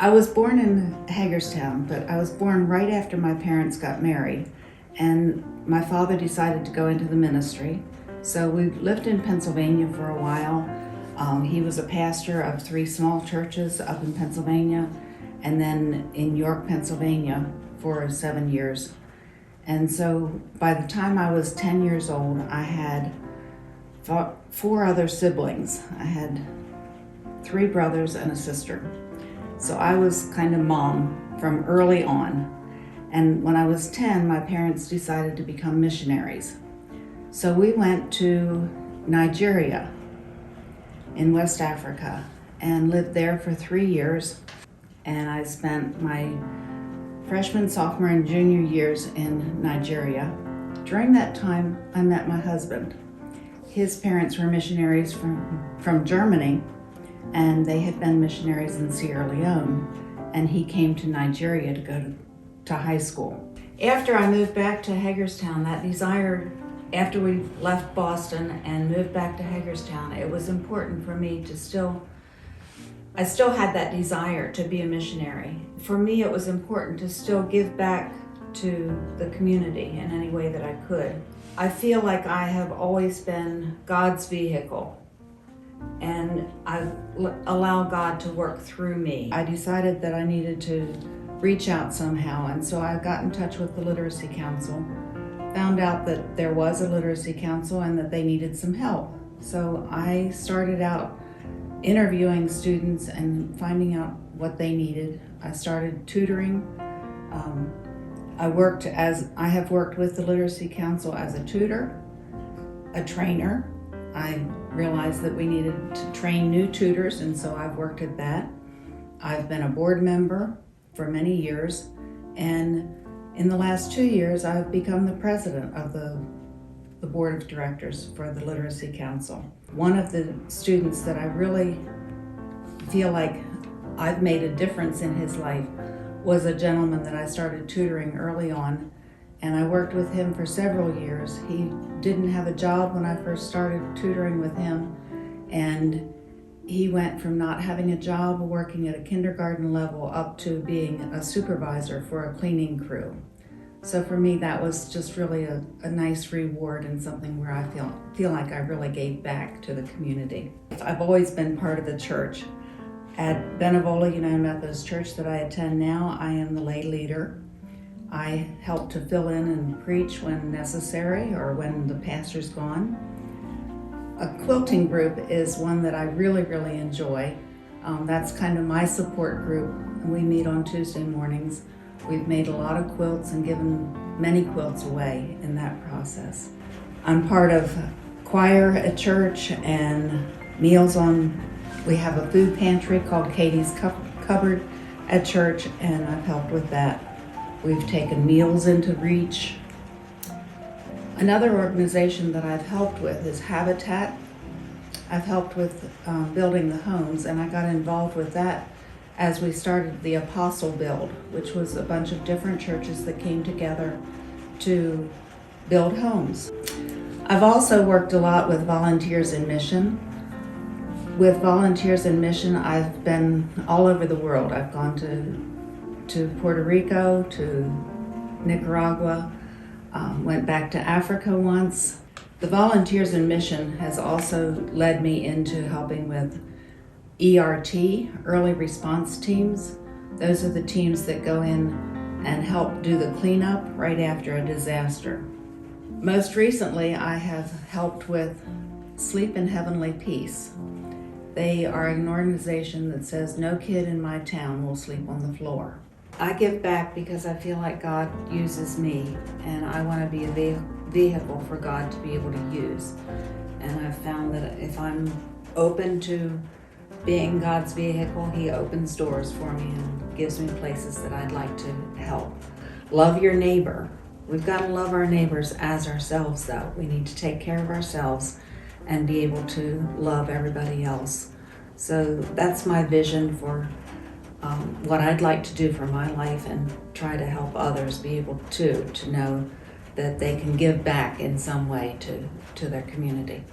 I was born in Hagerstown, but I was born right after my parents got married, and my father decided to go into the ministry. So we lived in Pennsylvania for a while. He was a pastor of 3 small churches up in Pennsylvania, and then in York, Pennsylvania for 7 years. And so by the time I was 10 years old, I had 4 other siblings. I had 3 brothers and a sister. So I was kind of mom from early on. And when I was 10, my parents decided to become missionaries. So we went to Nigeria in West Africa and lived there for 3 years. And I spent my freshman, sophomore, and junior years in Nigeria. During that time, I met my husband. His parents were missionaries from Germany, and they had been missionaries in Sierra Leone, and he came to Nigeria to go to high school. After I moved back to Hagerstown, that desire, after we left Boston and moved back to Hagerstown, it was important for me to I still had that desire to be a missionary. For me, it was important to still give back to the community in any way that I could. I feel like I have always been God's vehicle, and I allow God to work through me. I decided that I needed to reach out somehow, and so I got in touch with the Literacy Council, found out that there was a Literacy Council and that they needed some help. So I started out interviewing students and finding out what they needed. I started tutoring. I have worked with the Literacy Council as a tutor, a trainer. I realized that we needed to train new tutors, and so I've worked at that. I've been a board member for many years, and in the last 2 years, I've become the president of the board of directors for the Literacy Council. One of the students that I really feel like I've made a difference in his life was a gentleman that I started tutoring early on, and I worked with him for several years. He didn't have a job when I first started tutoring with him, and he went from not having a job, working at a kindergarten level, up to being a supervisor for a cleaning crew. So for me, that was just really a nice reward and something where I feel like I really gave back to the community. I've always been part of the church. At Benevola United Methodist Church that I attend now, I am the lay leader. I help to fill in and preach when necessary or when the pastor's gone. A quilting group is one that I really enjoy. That's kind of my support group. We meet on Tuesday mornings. We've made a lot of quilts and given many quilts away in that process. I'm part of choir at church and we have a food pantry called Katie's Cupboard at church, and I've helped with that. We've taken meals into Reach. Another organization that I've helped with is Habitat. I've helped with building the homes, and I got involved with that as we started the Apostle Build, which was a bunch of different churches that came together to build homes. I've also worked a lot with Volunteers in Mission. With Volunteers in Mission, I've been all over the world. I've gone to Puerto Rico, to Nicaragua, went back to Africa once. The Volunteers in Mission has also led me into helping with ERT, early response teams. Those are the teams that go in and help do the cleanup right after a disaster. Most recently, I have helped with Sleep in Heavenly Peace. They are an organization that says no kid in my town will sleep on the floor. I give back because I feel like God uses me, and I want to be a vehicle for God to be able to use. And I've found that if I'm open to being God's vehicle, He opens doors for me and gives me places that I'd like to help. Love your neighbor. We've got to love our neighbors as ourselves, though. We need to take care of ourselves and be able to love everybody else. So that's my vision for what I'd like to do for my life, and try to help others be able to know that they can give back in some way to their community.